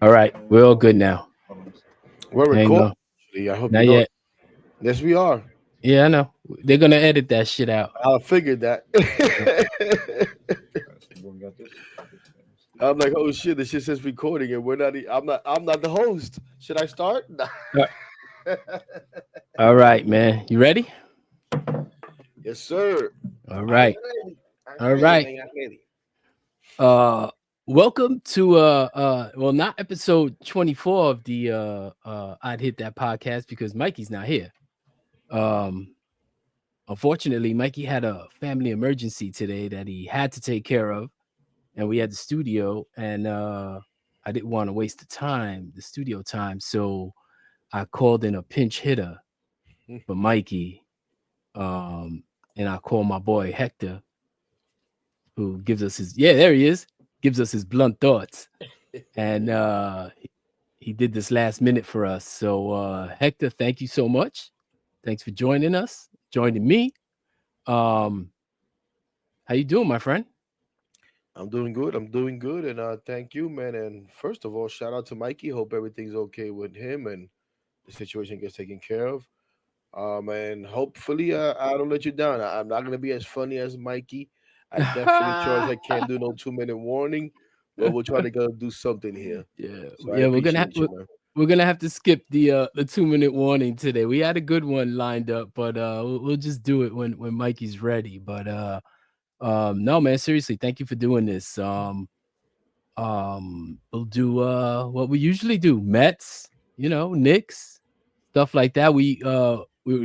All right, we're all good now. We're Hang recording. on. I hope you Not know. yet. Yes, we are. Yeah, I know. They're gonna edit that shit out. I figured that. Yeah. I'm like, oh shit! The shit says recording, and we're not. I'm not. I'm not the host. Should I start? Uh, All right, man. You ready? Yes, sir. All I'm right. ready. I'm All ready, right. man. I'm ready. Uh welcome to well, not episode 24 of the I'd Hit That podcast because Mikey's not here. Um Unfortunately, Mikey had a family emergency today that he had to take care of, and we had the studio, and I didn't want to waste the studio time, so I called in a pinch hitter for Mikey. And I called my boy Hector, who gives us his there he is, gives us his blunt thoughts. And he did this last minute for us. So Hector, thank you so much. Thanks for joining us, joining me. Um, how you doing, my friend? I'm doing good. I'm doing good, and thank you, man. And first of all, shout out to Mikey. Hope everything's okay with him and the situation gets taken care of. And hopefully, I don't let you down. I'm not gonna be as funny as Mikey. I definitely sure as I can't do no 2 minute warning, but we'll try to go do something here. Yeah, So I yeah, appreciate you, man. we're gonna have to skip the 2 minute warning today. We had a good one lined up, but we'll just do it when Mikey's ready. But no, man, seriously, thank you for doing this. We'll do what we usually do: Mets, Knicks, stuff like that. We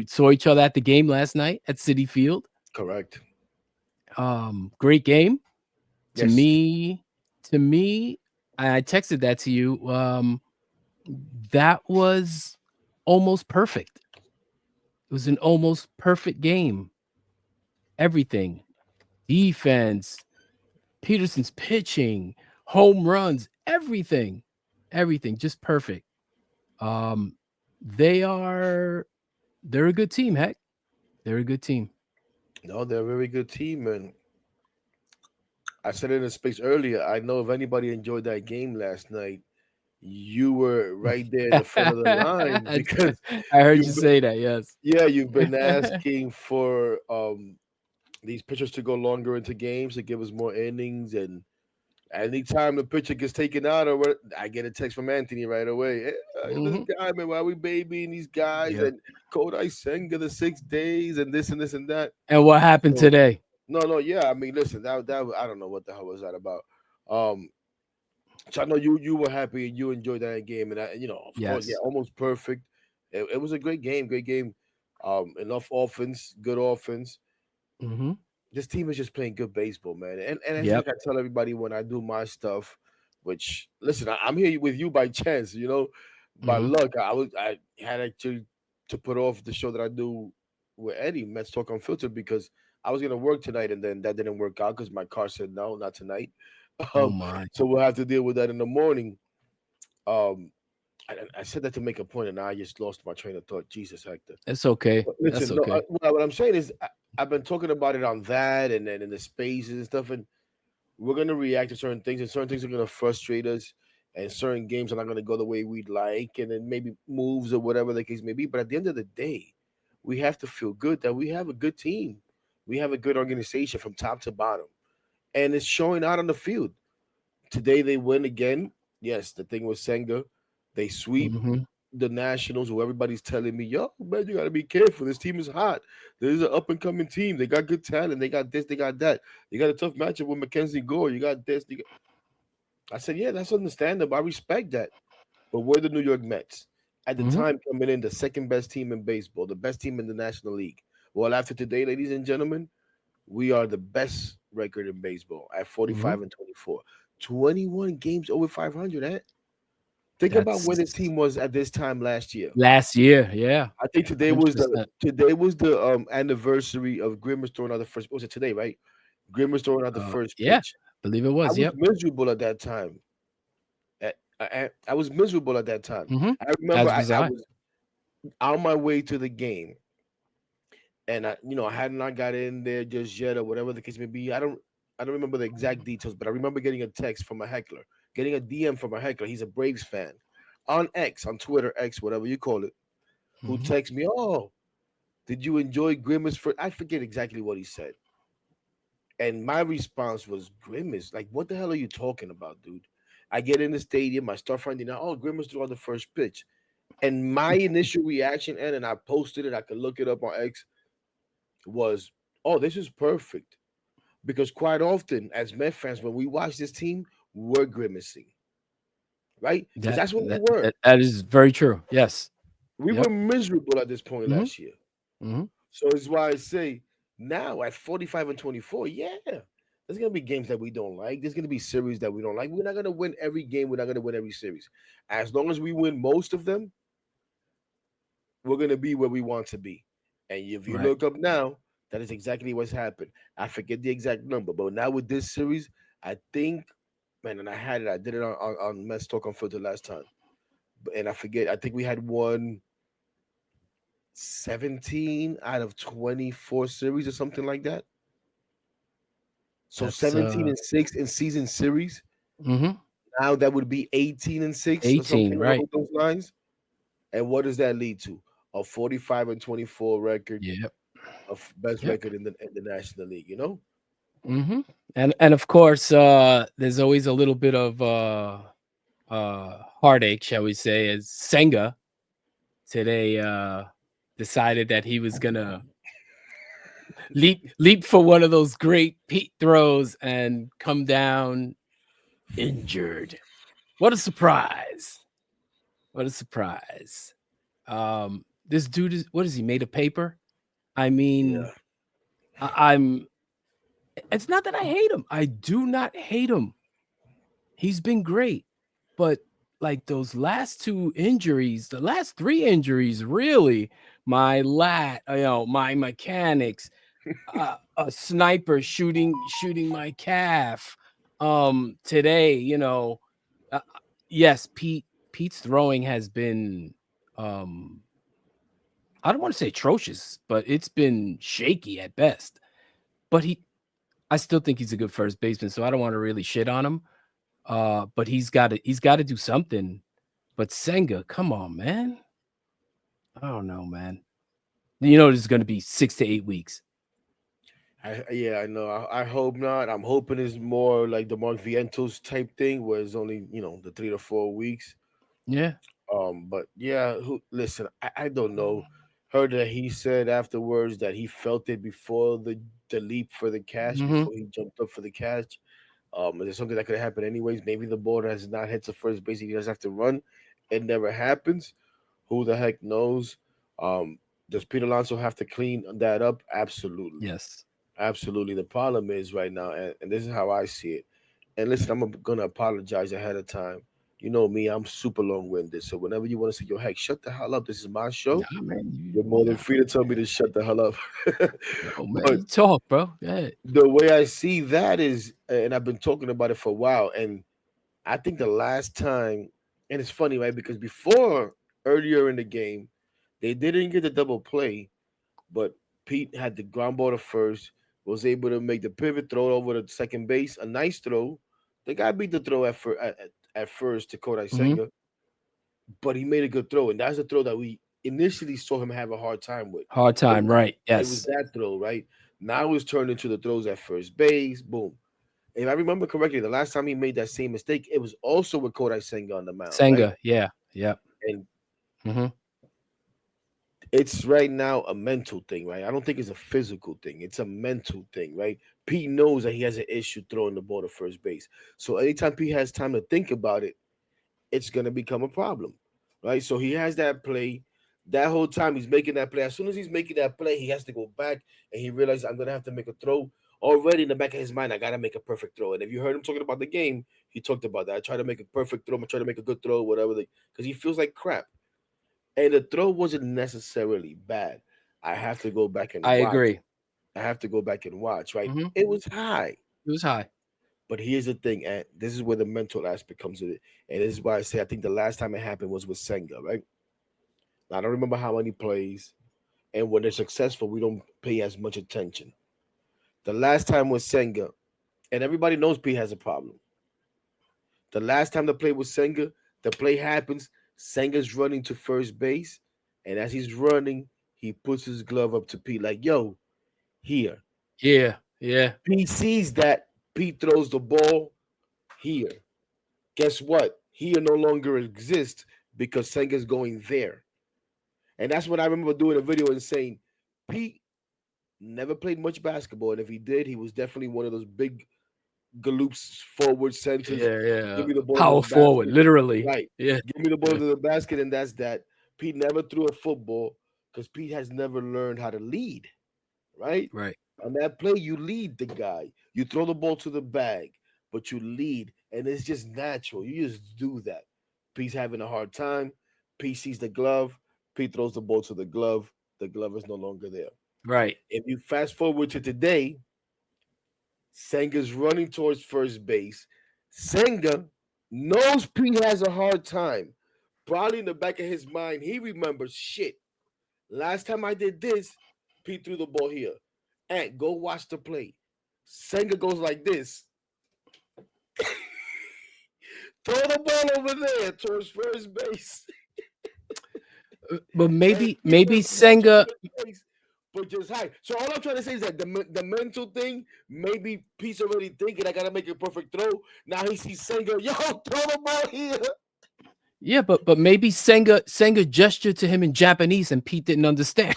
saw each other at the game last night at City Field. Correct. Great game to Yes. me. To me, I texted that to you. That was almost perfect. It was an almost perfect game. Everything, defense, Peterson's pitching, home runs, everything, just perfect. Um, they're a good team. Heck, they're a good team. No, they're a very good team, and I said it in a space earlier. I know if anybody enjoyed that game last night, you were right there in the front of the line I because heard you you've been, say that. Yes. yeah, you've been asking for these pitchers to go longer into games to give us more innings, and anytime the pitcher gets taken out or what, I get a text from Anthony right away. Hey, this Hmm. guy, man, why we babying these guys Yep. and Kodai Senga the 6 days and this and that. And what happened So today? no, yeah. I mean, listen, that I don't know what the hell was that about. Um, so I know you were happy and you enjoyed that game, and of course, yeah, Yes. almost perfect. It was a great game. Enough offense, good offense. Hmm. This team is just playing good baseball, man. And I Yep. think I tell everybody when I do my stuff, which listen, I'm here with you by chance, by Hmm. luck. I had actually to put off the show that I do with Eddie, Mets Talk Unfiltered, because I was gonna work tonight, and then that didn't work out because my car said no, not tonight. Oh Um, my. so we'll have to deal with that in the morning. Um, I said that to make a point, and I just lost my train of thought. Jesus, Hector. That's okay. But That's listen, no, okay. what I'm saying is I've been talking about it on that, and then in the spaces and stuff, and we're gonna react to certain things, and certain things are gonna frustrate us, and certain games are not gonna go the way we'd like, and then maybe moves or whatever the case may be. But at the end of the day, we have to feel good that we have a good team, we have a good organization from top to bottom, and it's showing out on the field. Today they win again. Yes, the thing with Senga, they sweep Hmm. the Nationals, who everybody's telling me, yo, man, you got to be careful. This team is hot. There's an up and coming team. They got good talent. They got this, they got that. You got a tough matchup with Mackenzie Gore. You got this. I said, yeah, that's understandable. I respect that. But we're the New York Mets. At the Hmm. time, coming in the second best team in baseball, the best team in the National League. Well, after today, ladies and gentlemen, we are the best record in baseball at Hmm. 45 and 24. 21 games over 500, eh? Think about That's where this team was at this time last year. last year. Yeah. I think today was the 100%. anniversary of Grimmer's throwing out the first. Was it today, right? Grimmer's throwing out the first Yeah. pitch. Believe it I was. was Yep. miserable at that time. I was miserable at that time. Hmm. I remember As I, was I I. was on my way to the game, and I had not got in there just yet, or whatever the case may be. I don't remember the exact details, but I remember getting a text from a heckler, getting a DM from a heckler. He's a Braves fan, on X, on Twitter, X, whatever you call it. Who Mhm. texts me? Oh, did you enjoy Grimace? For I forget exactly what he said, and my response was Grimace. Like, what the hell are you talking about, dude? I get in the stadium, I start finding out, oh, Grimace threw on the first pitch. And my initial reaction, and I posted it, I could look it up on X, was, oh, this is perfect. Because quite often, as Met fans, when we watch this team, we're grimacing, right? Because That that's what we that were. that is very true. Yes. We were Yep. miserable at this point Mhm. last year. Mhm. So it's why I say now at 45 and 24, yeah, there's gonna be games that we don't like. There's gonna be series that we don't like. We're not gonna win every game. We're not gonna win every series. As long as we win most of them, we're gonna be where we want to be. And if you Right. look up now, that is exactly what's happened. I forget the exact number, but now with this series, I think, man, and I had it. I did it on Mets Talk on Filter last time, and I forget. I think we had won 17 out of 24 series or something like that. So That's 17 and 6 in season series. mhm. Now that would be 18 and 6 or 18, something right. along those lines. And what does that lead to? A 45 and 24 record, Yep. of best Yep. record in the National League, you know? Mhm. And of course, there's always a little bit of heartache, shall we say, as Senga today decided that he was gonna leap for one of those great Pete throws and come down injured. What a surprise. What a surprise. This dude is, what is he, made of paper? I mean, Yeah. I'm it's not that I hate him. I do not hate him. He's been great. But like those last two injuries, the last three injuries, really, my my mechanics, a sniper shooting my calf. Today, yes, Pete's throwing has been um I don't want to say atrocious, but it's been shaky at best. But I still think he's a good first baseman, so I don't want to really shit on him. But he's got to do something. But Senga, come on, man. I don't know, man. This is going to be 6 to 8 weeks. Yeah, I know. I hope not. I'm hoping it's more like the Mark Vientos type thing, where it's only the 3 to 4 weeks. Yeah. But yeah, listen, I don't know. Heard that he said afterwards that he felt it before the leap for the catch, Hmm. before he jumped up for the catch. Is there something that could happen anyways? Maybe the ball has not hit to first base. He doesn't have to run. It never happens. Who the heck knows? Does Pete Alonso have to clean that up? Absolutely. Yes. Absolutely. The problem is right now, and this is how I see it. And listen, gonna apologize ahead of time. You know me, I'm super long winded. So whenever you want to say, yo, heck, shut the hell up. This is my show. Nah, man. You're more than free to tell me to shut the hell up. No, man. But You talk, bro. Yeah. the way I see that is, and I've been talking about it for a while, and I think the last time, and it's funny, right? Because before, earlier in the game, they didn't get the double play, but Pete had the ground ball to first, was able to make the pivot throw over to second base, a nice throw. The guy beat the throw at first to Kodai Hmm. Senga, but he made a good throw, and that's a throw that we initially saw him have a hard time with. Hard But time, right? it was Yes. that throw, right? Now it's turned into the throws at first base, boom. If I remember correctly, the last time he made that same mistake, it was also with Kodai Senga on the mound, right? Senga, yeah. Yep. And Hmm. it's right now a mental thing, right? I don't think it's a physical thing. It's a mental thing, right? Pete knows that he has an issue throwing the ball to first base. So anytime Pete has time to think about it, it's gonna become a problem, right? So he has that play. That whole time he's making that play. As soon as he's making that play, he has to go back and he realizes I'm gonna have to make a throw. Already in the back of his mind, I gotta make a perfect throw. And if you heard him talking about the game, he talked about that. I try to make a perfect throw. I try to make a good throw, whatever. Because he feels like crap. And the throw wasn't necessarily bad. I have to go back and I watch. agree. I have to go back and watch. Right? Hmm. It was high. It was high. But here's the thing, and this is where the mental aspect comes in it. And this is why I say I think the last time it happened was with Senga, right? Now, I don't remember how many plays. and when they're successful, we don't pay as much attention. The last time was Senga, and everybody knows Pete has a problem. The last time the play was Senga, the play happens. Senga's running to first base, and as he's running, he puts his glove up to Pete, like, "Yo, here." Yeah, yeah, Pete sees that. Pete throws the ball here. Guess what? Here no longer exists because Senga's going there. And that's what I remember doing a video and saying, Pete never played much basketball, and if he did, he was definitely one of those big galoops forward centers. yeah, Give yeah. me the ball to Power the forward, basket. literally. Right. Yeah, Give me the ball yeah. to the basket, and that's that. Pete never threw a football because Pete has never learned how to lead. Right? Right, On that play, you lead the guy. You throw the ball to the bag, but you lead, and it's just natural. You just do that. Pete's having a hard time. Pete sees the glove. Pete throws the ball to the glove. The glove is no longer there. right. If you fast forward to today, Senga's running towards first base. Senga knows Pete has a hard time. Probably in the back of his mind, he remembers shit. Last time I did this, Pete threw the ball here. And go watch the play. Senga goes like this. Throw the ball over there towards first base. But And maybe just watch Senga. his face, but just hide. So all I'm trying to say is that the mental thing, maybe Pete's already thinking I gotta make a perfect throw. Now he sees Senga, yo, throw the ball here. Yeah, but maybe Senga gestured to him in Japanese and Pete didn't understand.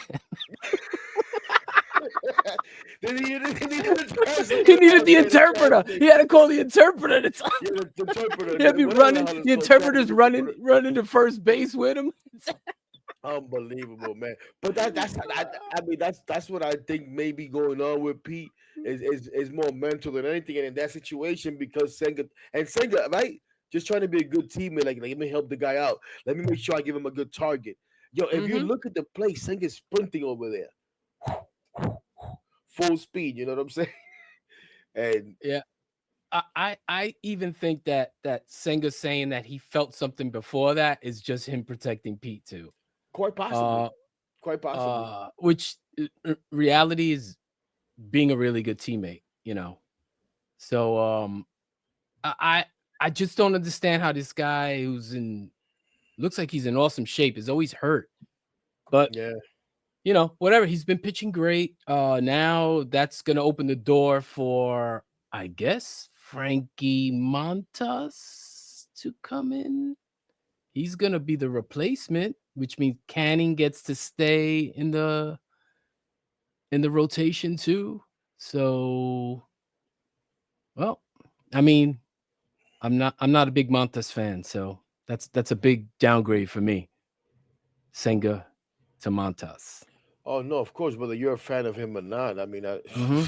Then he needed a He translator. needed the Okay, to interpreter. translate. He had to call the interpreter. It's Yeah, the interpreter, he had to be whatever the running. hell it's The called, interpreter's Japanese interpreter. running to first base with him. Unbelievable, man. But I mean that's what I think may be going on with Pete is more mental than anything. And in that situation, because Senga, right? Just trying to be a good teammate, like let me help the guy out. Let me make sure I give him a good target. Yo, if you Hmm. look at the play, Senga's sprinting over there. Full speed, you know what I'm saying? And Yeah, I even think that Senga saying that he felt something before that is just him protecting Pete too. quite possibly. Uh, Quite possibly. which reality is being a really good teammate. So I I I just don't understand how this guy who's in looks like he's in awesome shape is always hurt. But Yeah. whatever. He's been pitching great. Now that's gonna open the door for, I guess, Frankie Montas to come in. He's gonna be the replacement, which means Canning gets to stay in the rotation too. So, well, I mean, I'm not a big Montas fan, so that's a big downgrade for me. Senga to Montas. Oh no, of course, whether you're a fan of him or not. I mean, Hmm.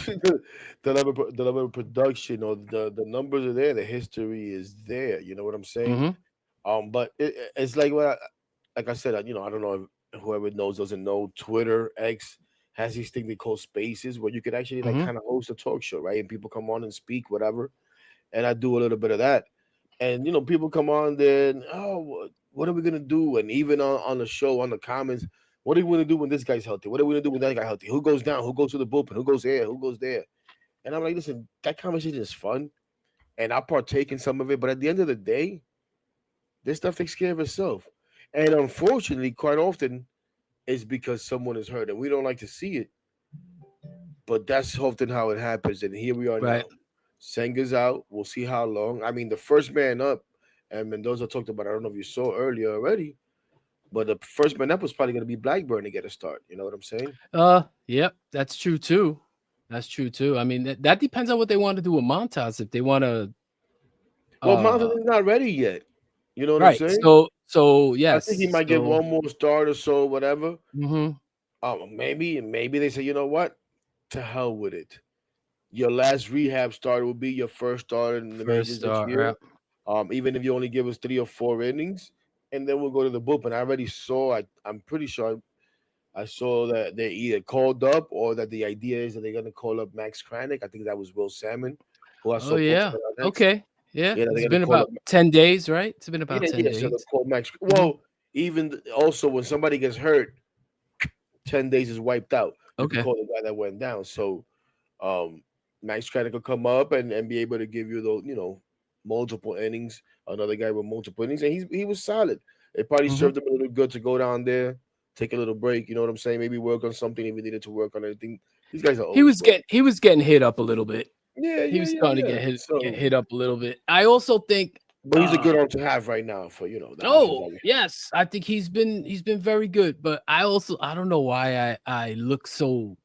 the level of production or the numbers are there, the history is there. You know what I'm saying? Hmm. But it's like like I said, I don't know if whoever knows doesn't know. Twitter X has these things they call spaces where you could actually like Hmm. kind of host a talk show, right? And people come on and speak, whatever. And I do a little bit of that. And people come on there and what are we gonna do? And even on the show, on the comments, what are we gonna do when this guy's healthy? What are we gonna do when that guy healthy? Who goes down? Who goes to the bullpen? Who goes there? Who goes there? And I'm like, listen, that conversation is fun, and I partake in some of it. But at the end of the day, this stuff takes care of itself. And unfortunately, quite often, it's because someone is hurt, and we don't like to see it. But that's often how it happens. And here we are Right. now. Senga's out. We'll see how long. I mean, the first man up, and Mendoza talked about. I don't know if you saw earlier already, but the first man up was probably going to be Blackburn to get a start. You know what I'm saying? Yep, that's true too. That's true too. I mean, that depends on what they want to do with Montas. If they want to, Well, Mountain uh, is not ready yet. You know what I'm right. saying? So I think he yes. might get So, one more start or so, whatever. mhm, Maybe they say, you know what? To hell with it. Your last rehab start will be your first start in the first majors this start. year. Right. Even if you only give us 3 or 4 innings, and then we'll go to the bullpen. I already saw. I'm pretty sure I saw that they either called up or that the idea is that they're gonna call up Max Kranick. I think that was Will Salmon, who I Oh saw posted yeah. on X. Okay. Yeah. Yeah, It's they're gonna been call about up. 10 days, right? It's been about Yeah, 10 yeah. So they'll days. call Max. Hmm. Well, even also when somebody gets hurt, 10 days is wiped out. You could Okay. call the guy that went down. So um, Max Krennic could come up and be able to give you those, multiple innings. Another guy with multiple innings, and he was solid. It probably Mhm. served him a little good to go down there, take a little break. You know what I'm saying? Maybe work on something if he needed to work on anything. These guys are always working. He was getting hit up a little bit. Yeah, He yeah, was yeah, starting to yeah. get So, hit up a little bit. I also think but he's a good arm to have right now for the options oh, that we have. yes, I think he's been very good, but I don't know why I look so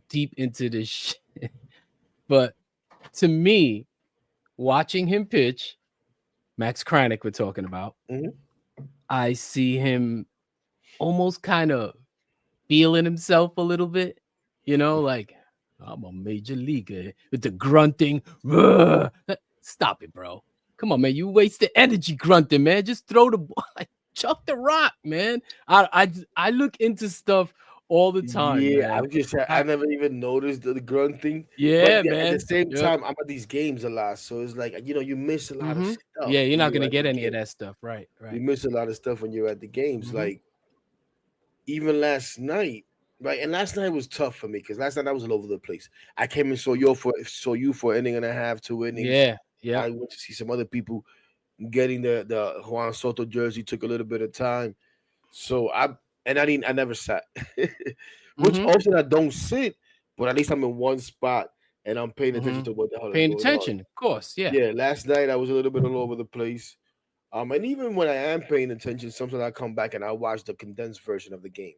deep into this shit. But to me, watching him pitch, Max Krennic we're talking about, Hmm. I see him almost kind of feeling himself a little bit, like I'm a major leaguer with the grunting. "Ruh." Stop it, bro. Come on, man. You wasted energy grunting, man. Just throw the ball, like chuck the rock, man. I look into stuff all the time, Yeah, I man. was just saying, I I, never even noticed the grunt thing. But yeah, yeah, at the man. same Yep. time, I'm at these games a lot, so it's like you miss a lot of Yeah, stuff you're when not you're gonna at the get any of game. that stuff. Right, You right. miss a lot of stuff when you're at the games. hmm Like even last night, right? And last night was tough for me because last night I was all over the place. I came and saw you for an inning and a half, 2 innings. Yeah, yep. I went to see some other people getting the Juan Soto jersey took a little bit of time. So I never sat. Which hmm often I don't sit, but at least I'm in one spot and I'm paying attention hmm to what the hell is Paying going on. attention, of course. Yeah. Yeah, last night I was a little bit all over the place. And even when I am paying attention, sometimes I come back and I watch the condensed version of the game.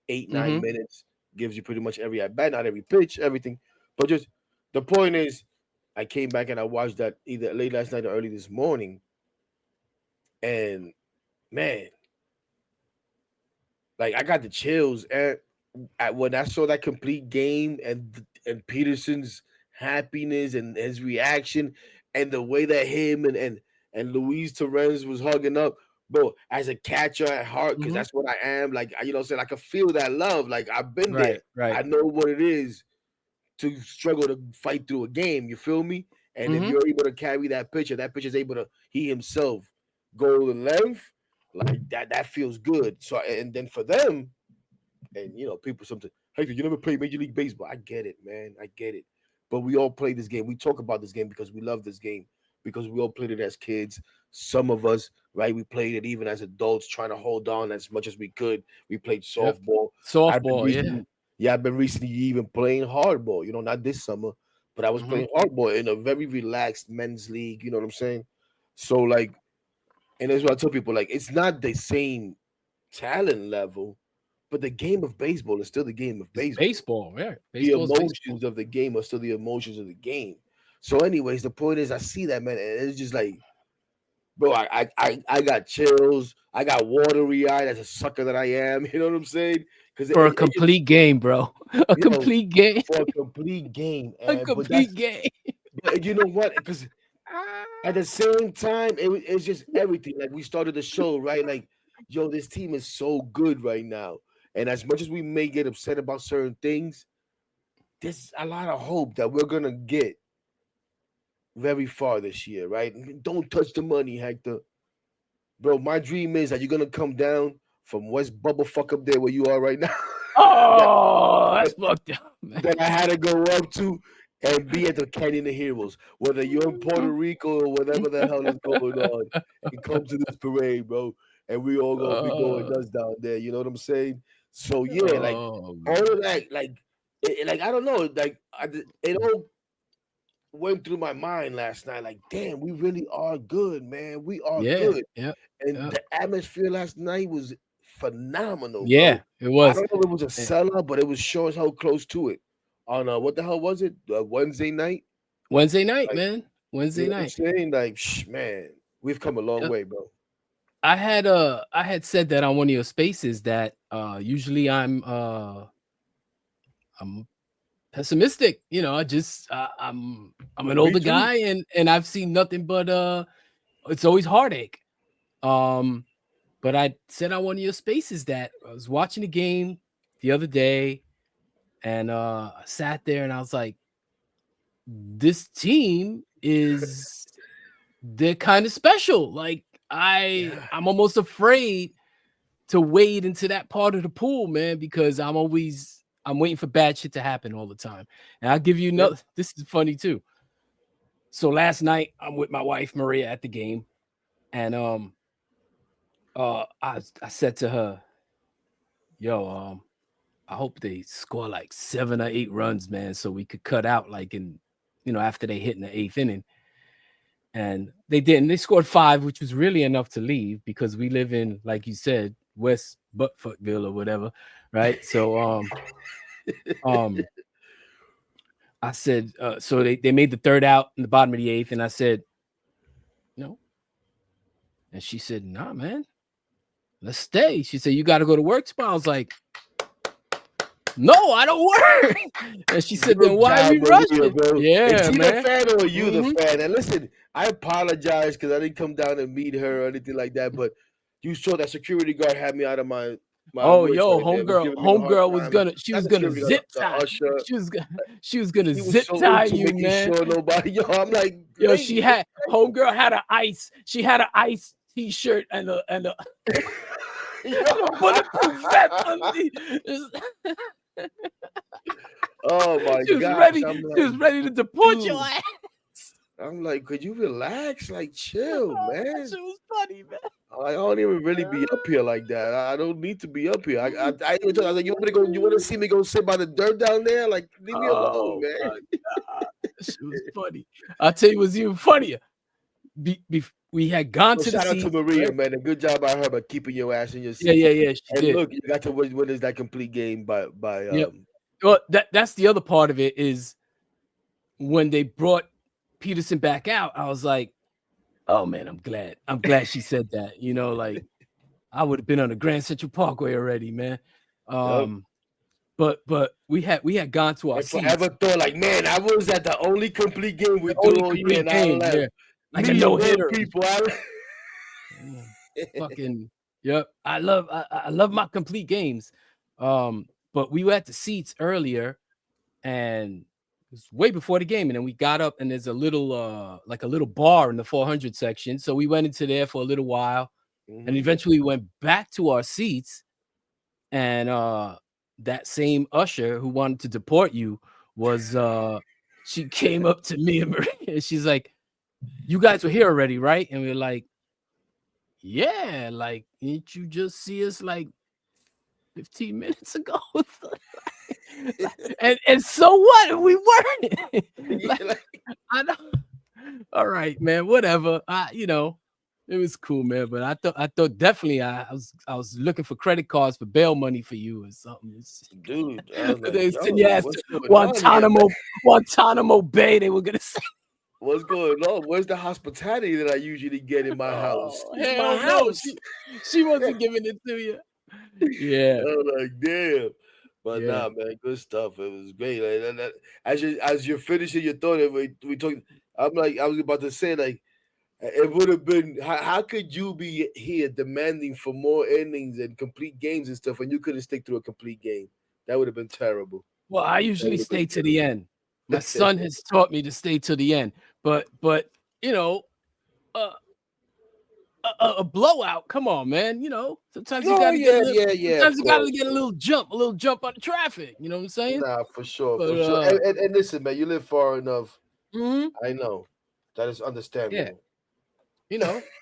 8, hmm 9 minutes gives you pretty much every at bat, not every pitch, everything. But just the point is, I came back and I watched that either late last night or early this morning, and man, like I got the chills at when I saw that complete game and Peterson's happiness and his reaction and the way that him and Luis Torres was hugging up, bro. As a catcher at heart, because hmm that's what I am. Like what I'm saying, I can feel that love. Like I've been there. Right, right. I know what it is to struggle to fight through a game. You feel me? And if hmm you're able to carry that pitcher, that pitcher's able to he himself go the length like that. That feels good. So and then for them, and people sometimes, hey, you never played Major League Baseball. I get it, man. I get it. But we all play this game. We talk about this game because we love this game because we all played it as kids. Some of us, right, we played it even as adults, trying to hold on as much as we could. We played Yep. softball. I've been Softball, yeah. recently, yeah, I've been recently even playing hardball. Not this summer, but I was hmm playing hardball in a very relaxed men's league. You know what I'm saying? So like, and that's what I tell people. Like, it's not the same talent level, but the game of baseball is still the game of It's baseball. baseball, yeah. The Baseball is baseball. emotions of the game are still the emotions of the game. So, anyways, the point is, I see that man, and it's just like, bro, I got chills. I got watery eyed as a sucker that I am. You know what I'm saying? Because For a it just, complete game, bro. A you know, complete game. for a complete game, A and complete game. but you know what? Because at the same time, it's just everything. Like we started the show, right? Like, yo, this team is so good right now. And as much as we may get upset about certain things, there's a lot of hope that we're gonna get very far this year, right? Don't touch the money, Hector. Bro, my dream is that you're gonna come down from West Bubble fuck up there where you are right now. that, Oh, that's fucked up, man. that I had to go up to and be at the Canyon of Heroes, whether you're in Puerto Rico or whatever the hell is going on, and come to this parade, bro. And we all gonna be going Uh, nuts down there. You know what I'm saying? So yeah, like oh all of man. that, like I don't know, it all went through my mind last night. Like, damn, we really are good, man. We are Yeah, good. yeah, And yeah. the atmosphere last night was phenomenal, bro. Yeah, it I was. don't know if it was a Eh, sellout, but it was sure as hell close to it. On what the hell was it? Wednesday night? Wednesday night, Like, man. you Wednesday know what I'm night. saying? Like, man, we've come a long Yep. way, bro. I had said that on one of your spaces that usually I'm pessimistic. I'm an Me older too. guy and I've seen nothing but it's always heartache. Um but I said on one of your spaces that I was watching the game the other day and I sat there and I was like, this team is they're kind of special. Like Yeah. I'm almost afraid to wade into that part of the pool, man, because I'm waiting for bad shit to happen all the time. And I'll give you Yep. another. This is funny too. So last night I'm with my wife Maria at the game, and I said to her, "Yo, I hope they score like 7 or 8 runs, man, so we could cut out like after they hit in the 8th inning." And they didn't. They scored 5, which was really enough to leave because we live in, like you said, West Buttfuckville or whatever, right? So um I said, so they made the third out in the bottom of the 8th, and I said, no. And she said, nah, man, let's stay. She said, you got to go to work tomorrow. I was like, no, I don't work. And she said, then Good why are job, we Maria, rushing? bro. Is Yeah, she the man. fan or you the Mhm. fan? And listen, I apologize because I didn't come down and meet her or anything like that. But you saw that security guard had me out of my Oh, woods yo, right there. Was giving me a hard homegirl was time. gonna, she Not was the gonna security guard, zip the tie. usher. She was gonna She was zip so tie into you, making man. sure nobody. Yo, I'm like, Yo, lady, homegirl had an ice. She had an ice t-shirt and a and a bulletproof vest underneath. oh my She was gosh, ready. I'm She like, was ready to deport your dude. ass. I'm like, could you relax? Like, chill, Oh, that man. shit was funny, man. I don't even really be up here like that. I don't need to be up here. I even told her, I was like, you want me to go? You want to see me go sit by the dirt down there? Like, leave me alone, Oh man. my god, that shit was funny. I'll tell you what's even funnier. We had gone So to the shout out to seats, Maria, right? man. A good job by her by keeping your ass in your Yeah, seats. yeah, yeah. She And did. look, you got to witness that complete game by Yep. Well, that's the other part of it is when they brought Peterson back out. I was like, oh man, I'm glad. I'm glad she said that. Like I would have been on the Grand Central Parkway already, man. Yep. But we had gone to our And seats. forever thought like, man, I was at the only complete game we The threw only all year, complete and I game, left. yeah. Like a Me of no all hitter. people, I Mm, fucking yep. I love my complete games. But we were at the seats earlier and it was way before the game. And then we got up and there's a little like a little bar in the 400 section. So we went into there for a little while and Mhm. eventually went back to our seats. And that same usher who wanted to deport you was she came up to me and Maria and she's like, you guys were here already, right? And we are like, yeah, like, didn't you just see us like 15 minutes ago? and so what? We weren't. Yeah, Like, like, I know. All right, man. Whatever. It was cool, man. But I thought definitely I was looking for credit cards for bail money for you or something. dude, I was like, They yo, send your like, ass what's to going on here, man? Guantanamo Bay. They were gonna say, What's going on? Where's the hospitality that I usually get in my house? oh It's my hell no, house. she wasn't giving it to you. Yeah, I'm like, damn. But yeah. nah, man, good stuff. It was great. Like, as you're finishing your thought, we talk. I'm like, I was about to say, like, it would have been. How could you be here demanding for more innings and complete games and stuff, and you couldn't stick through a complete game? That would have been terrible. Well, I That usually would have been stay to the end. My terrible. son has taught me to stay to the end. But you know, uh, a blowout. Come on, man. Sometimes you got Oh to get a yeah, little. yeah, yeah. Sometimes Of you got to course. get a little jump on the traffic. You know what I'm saying? Nah, for sure, But for sure. And listen, man, you live far enough. mhm, I know that is yeah, understandable.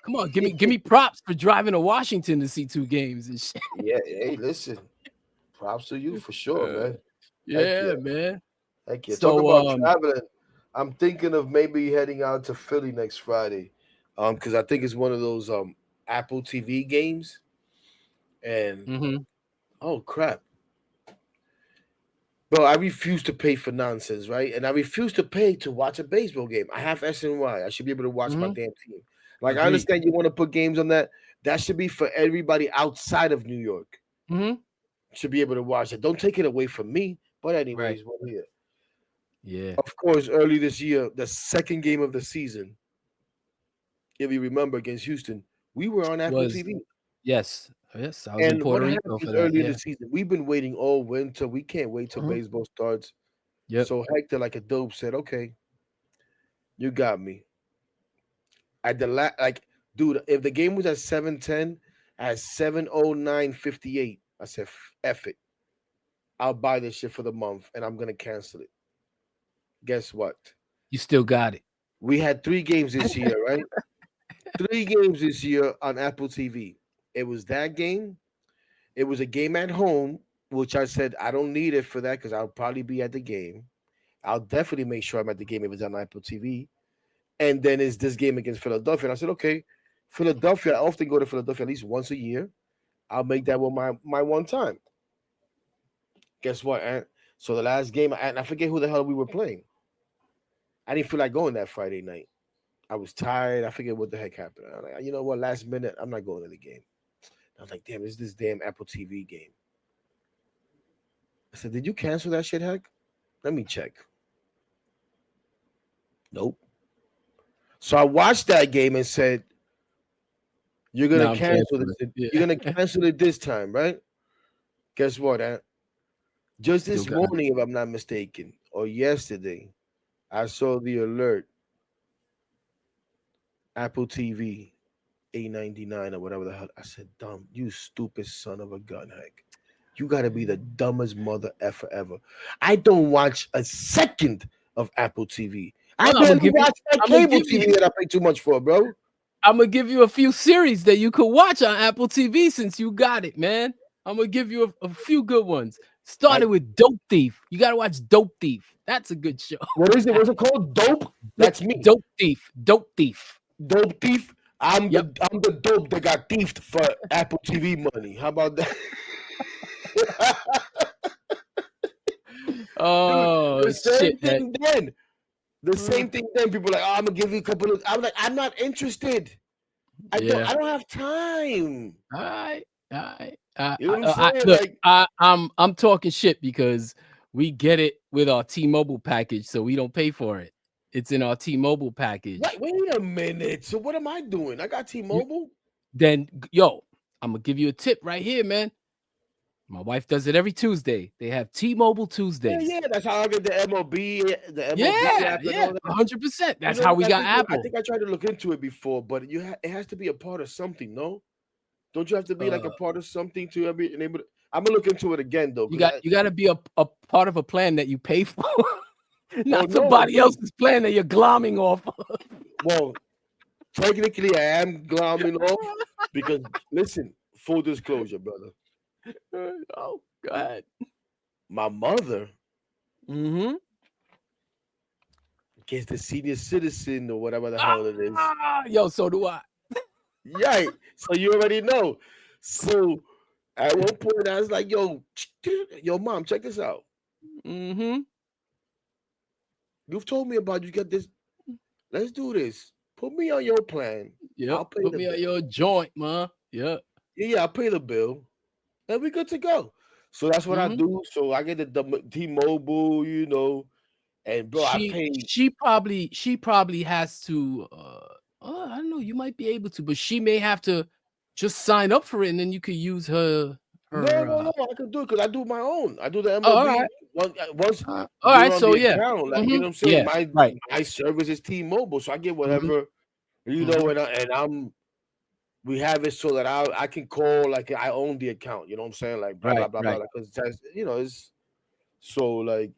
come on, give me props for driving to Washington to see 2 games and shit. Yeah, hey, listen, props to you for sure, Uh, man. Heck yeah, yeah, man. heck yeah. Talk So about traveling. I'm thinking of maybe heading out to Philly next Friday, because I think it's one of those Apple TV games. And mhm, oh crap, bro, I refuse to pay for nonsense, right? And I refuse to pay to watch a baseball game. I have SNY. I should be able to watch my mhm, damn team. Like I agreed. understand you want to put games on that. That should be for everybody outside of New York. Mhm, Should be able to watch it. Don't take it away from me. But right. anyways, we're here. Yeah. Of course, early this year, the second game of the season, if you remember against Houston, we were on Apple Was TV. yes, yes. I was in And what Puerto Rico happens for that. early in the Yeah. season? We've been waiting all winter. We can't wait till Mhm. baseball starts. Yep. So Hector, like a dope, said, "Okay, you got me." At the like, dude, if the game was at 7:10 at 7:09:58. I said, "F it, I'll buy this shit for the month, and I'm gonna cancel it." Guess what? You still got it. We had 3 games this year, right? 3 games this year on Apple TV. It was that game. It was a game at home, which I said I don't need it for that because I'll probably be at the game. I'll definitely make sure I'm at the game if it's on Apple TV. And then it's this game against Philadelphia. And I said, okay, Philadelphia. I often go to Philadelphia at least once a year. I'll make that one my one time. Guess what? So the last game, and I forget who the hell we were playing. I didn't feel like going that Friday night. I was tired. I forget what the heck happened. I'm like, you know what? Last minute, I'm not going to the game. I was like, damn, it's this damn Apple TV game. I said, did you cancel that shit, Heck? Let me check. Nope. So I watched that game and said, you're gonna No, I'm cancel canceling it. it. You're Yeah. gonna cancel it this time, right? Guess what, just Still this got it. morning, if I'm not mistaken, or yesterday, I saw the alert. Apple TV, $8.99 or whatever the hell. I said, dumb, you stupid son of a gun, Heck. You gotta be the dumbest mother effer ever. I don't watch a second of Apple TV. I Well, I'm gonna barely give you. watch my I'm gonna cable give TV you. that I pay too much for, bro. I'm gonna give you a few series that you could watch on Apple TV since you got it, man. I'm gonna give you a few good ones. Started Like, with Dope Thief. You gotta watch Dope Thief. That's a good show. what is it? What's it called? Dope? That's me. Dope Thief. Dope Thief. Dope thief. Yep. I'm the dope that got thiefed for Apple TV money. How about that? Dude, Oh the same shit, man. thing then. The Uh, same thing then. People are like, oh, I'm gonna give you a couple of. I'm like, I'm not interested. I don't. Yeah. I don't have time. All right. All right. You know what I'm saying? Look, Like, I'm talking shit because we get it with our T-Mobile package, so we don't pay for it. It's in our T-Mobile package. wait a minute. So what am I doing? I got You T-Mobile. then yo, I'm gonna give you a tip right here, man. My wife does it every Tuesday. They have T-Mobile Yeah, Tuesdays. yeah. That's how I get the MLB Yeah, app and yeah, all that. 100%. You That's know how what? we got I Apple. think I tried to look into it before, but it has to be a part of something, no? Don't you have to be like Uh, a part of something to be able to? I'm gonna look into it again though, you because got you got to be a part of a plan that you pay for, well, not no, somebody dude. else's plan that you're glomming off of. Well, technically, I am glomming off because listen, full disclosure, brother. Oh, go ahead. My mother Mm-hmm. gets the senior citizen or whatever the hell it is. Yo, so do I. Yeah, so you already know. So at one point, I was like, yo, mom, check this out. Mm-hmm. You've told me about you get this. Let's do this. Put me on your plan. Yep. I'll pay Put the me on bill. your joint, man. Yep. Yeah, I'll pay the bill. And we good to go. So that's what I Mm-hmm. do. So I get the T-Mobile, and bro, I She pay. she probably she probably has to. I don't know. You might be able to, but she may have to just sign up for it, and then you could use her No, her. no, no. I can do it because I do my own. I do the Oh, all MLB. right. Once All you're right. on So the yeah. account, like you Mm-hmm. know what I'm saying. Yeah. My Right. my service is T-Mobile, so I get Mm-hmm. whatever Mm-hmm. and I'm we have it so that I can call like I own the account. You know what I'm saying? Like blah blah Right. blah blah. Right. Because it's so like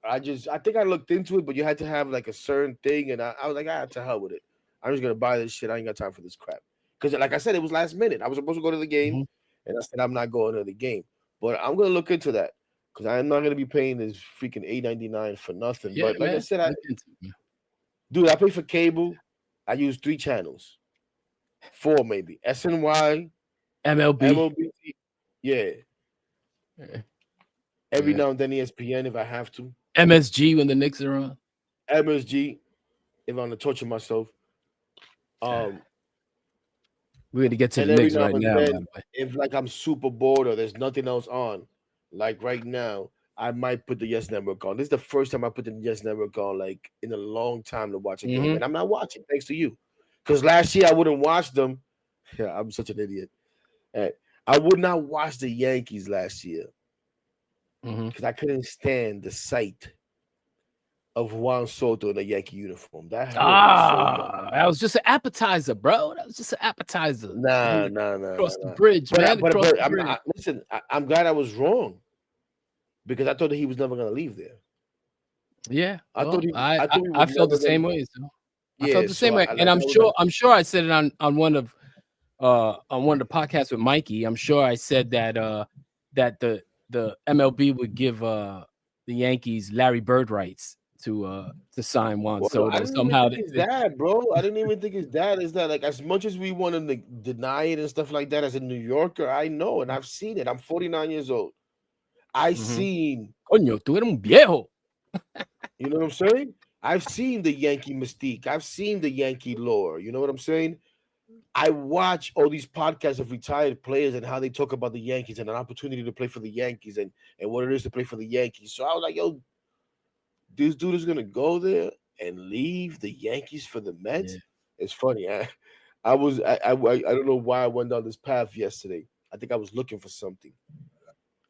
I think I looked into it, but you had to have like a certain thing, and I was like, to hell with it. I'm just gonna buy this shit. I ain't got time for this crap. Because like I said, it was last minute. I was supposed to go to the game, Mm-hmm. and I said I'm not going to the game. But I'm gonna look into that because I'm not gonna be paying this freaking $8.99 for nothing. Yeah, But like I man. said, Look into it. dude, I pay for cable. I use 3 channels, 4 maybe. SNY, MLB. MLB, yeah. Yeah. Every Yeah. now and then ESPN if I have to. MSG when the Knicks are on. MSG if I'm to torture myself. Um, We're gonna get to and the every Knicks now right and now, by then, the way. if like I'm super bored or there's nothing else on, like right now, I might put the Yes Network on. This is the first time I put the Yes Network on, like in a long time to watch a game, Mm-hmm. and I'm not watching thanks to you, because last year I wouldn't watch them. Yeah, I'm such an idiot. Eh, I would not watch the Yankees last year Mm-hmm. because I couldn't stand the sight of Juan Soto in a Yankee uniform. That hurt me so bad. That was just an appetizer, bro. That was just an appetizer. Nah, Then nah, nah, across nah, the nah. bridge, But man. Across the bridge. listen. I'm glad I was wrong because I thought that he was never gonna leave there. Yeah. I thought Well, he, I, I I thought he I was felt never the gonna. same way. So I felt Yeah, the so same way, I and like I was like, I'm sure I said it on one of the podcasts with Mikey. I'm sure I said that that the MLB would give the Yankees Larry Bird rights to sign Juan well, no, I Soto. didn't even Somehow think it's that, bro. I didn't even think it's that. Is that like as much as we want to deny it and stuff like that? As a New Yorker, I know and I've seen it. I'm 49 years old. I Mhm. seen, Coño, tú eres un viejo. you know what I'm saying? I've seen the Yankee mystique. I've seen the Yankee lore. You know what I'm saying? I watch all these podcasts of retired players and how they talk about the Yankees and an opportunity to play for the Yankees and what it is to play for the Yankees. So I was like, yo, this dude is gonna go there and leave the Yankees for the Yeah. Mets. It's funny. I don't know why I went down this path yesterday. I think I was looking for something,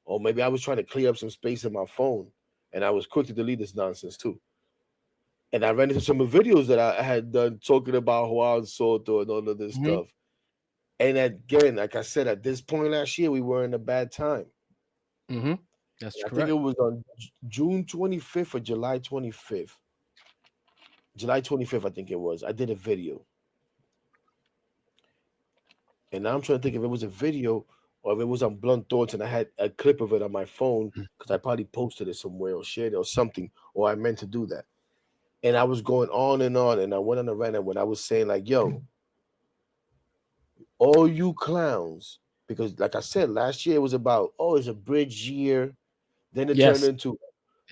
or maybe I was trying to clear up some space in my phone, and I was quick to delete this nonsense too. And I ran into some of the videos that I had done talking about Juan Soto and all of this Mhm. stuff. And again, like I said, at this point last year, we were in a bad time. Mhm. That's And I think it correct. was on June 25th or July 25th. July 25th, I think it was. I did a video. And now I'm trying to think if it was a video or if it was on Blunt Thoughts and I had a clip of it on my phone because I probably posted it somewhere or shared it or something, or I meant to do that. And I was going on, and I went on a rant and when I was saying, like, yo, all you clowns, because like I said, last year it was about, oh, it's a bridge year. Then it turned Yes. into,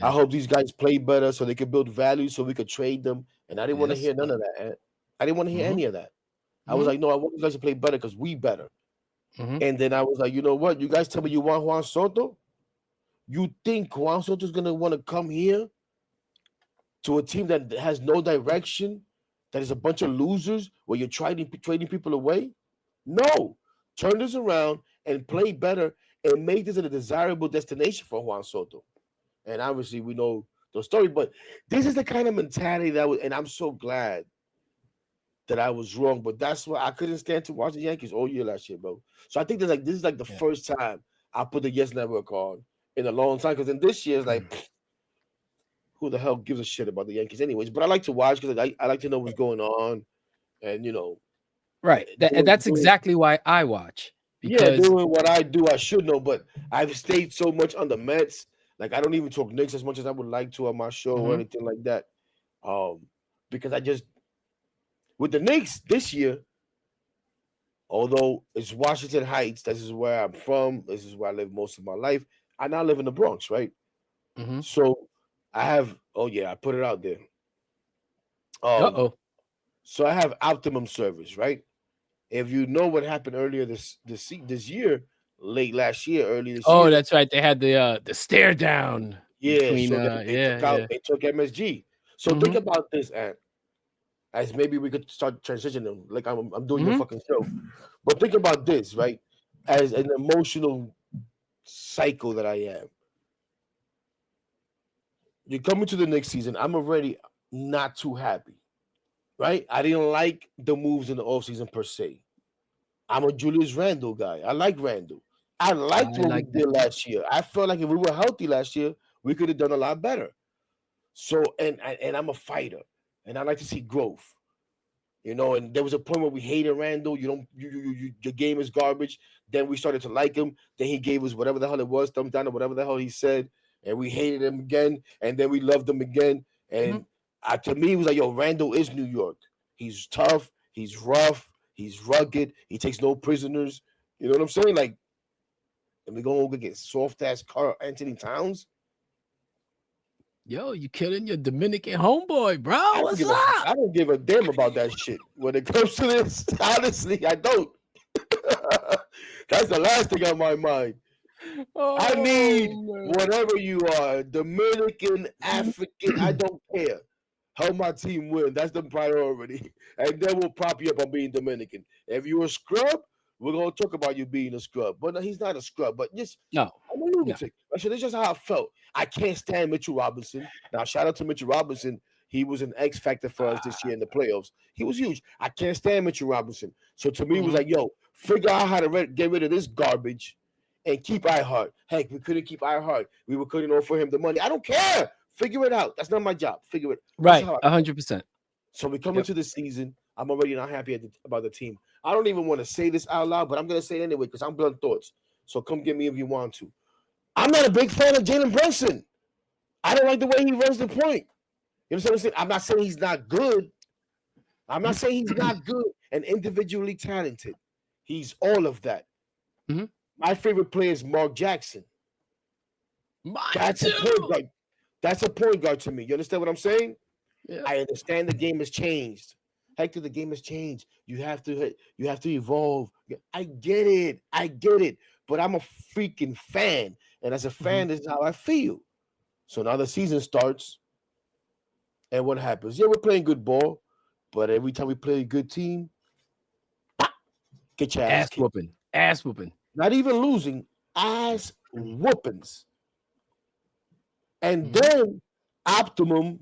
I Yes. hope these guys play better so they could build value so we could trade them. And I didn't want to Yes. hear none of that. Ant. I didn't want to hear Mhm. any of that. I was Mhm. like, no, I want you guys to play better because we better. Mhm. And then I was like, you know what? You guys tell me you want Juan Soto? You think Juan Soto's gonna want to come here to a team that has no direction, that is a bunch of losers, where you're trading people away? No. Turn this around and play better and make this a desirable destination for Juan Soto. And obviously, we know the story, but this is the kind of mentality that was, and I'm so glad that I was wrong. But that's why I couldn't stand to watch the Yankees all year last year, bro. So I think there's like this is like the Yeah. first time I put the Yes Network on in a long time. Because in this year, it's like, who the hell gives a shit about the Yankees, anyways? But I like to watch because I like to know what's going on, and Right. And doing that's doing exactly why I watch yeah, because doing what I do, I should know. But I've stayed so much on the Mets, like I don't even talk Knicks as much as I would like to on my show or Mhm. anything like that. Um, because I just with the Knicks this year, although it's Washington Heights, this is where I'm from, this is where I live most of my life. I now live in the Bronx, right? Mhm. So I have, oh yeah, I put it out there. Um, Uh-oh. so I have optimum service, right? If you know what happened earlier this year, late last year, early this Oh, year, that's right. They had the stare down yeah. between So they yeah, took out yeah. they took MSG. So think Mhm. about this, and as maybe we could start transitioning, like I'm doing your Mhm. fucking show. But think about this, right? As an emotional cycle that I am, you're coming to the next season. I'm already not too happy, right? I didn't like the moves in the offseason per se. I'm a Julius Randle guy. I like Randle. I liked I what we like that did too. last year. I felt like if we were healthy last year, we could have done a lot better. So, and I'm a fighter, and I like to see growth. And there was a point where we hated Randall. You don't, your game is garbage. Then we started to like him. Then he gave us whatever the hell it was, thumbs down or whatever the hell he said, and we hated him again. And then we loved him again. Mhm. And to me, it was like, yo, Randall is New York. He's tough. He's rough. He's rugged. He takes no prisoners. You know what I'm saying? Like, and we gonna go get soft ass Carl Anthony Towns. Yo, you killing your Dominican homeboy, bro. I don't What's give a up? I don't give a damn about that shit when it comes to this. Honestly, I don't. That's the last thing on my mind. I need Oh man. whatever you are, Dominican, African, I don't care. Help my team win. That's the priority. And then we'll prop you up on being Dominican. If you're a scrub, we're gonna talk about you being a scrub. But no, he's not a scrub. But just No, I'm a no. lunatic. I said, that's just how I felt. I can't stand Mitchell Robinson. Now, shout out to Mitchell Robinson. He was an X factor for us this year in the playoffs. He was huge. I can't stand Mitchell Robinson. So to me, it was like, yo, figure out how to get rid of this garbage and keep Iheart. Heck, we couldn't keep Iheart. We couldn't offer him the money. I don't care. Figure it out. That's not my job. Figure it. Right, 100%. So we come into the season. I'm already not happy about the team. I don't even want to say this out loud, but I'm gonna say it anyway because I'm blunt thoughts. So come get me if you want to. I'm not a big fan of Jalen Brunson. I don't like the way he runs the point. You understand what I'm saying? I'm not saying he's not good. I'm not saying he's not good and individually talented. He's all of that. Mm-hmm. My favorite player is Mark Jackson. That's a point guard. That's a point guard to me. You understand what I'm saying? Yeah. I understand the game has changed. Hector, the game has changed. You have to evolve. I get it. But I'm a freaking fan. And as a fan, this is how I feel. So now the season starts. And what happens? Yeah, we're playing good ball. But every time we play a good team, get your ass whooping. Ass whooping. Not even losing, ass whoopings. And then Optimum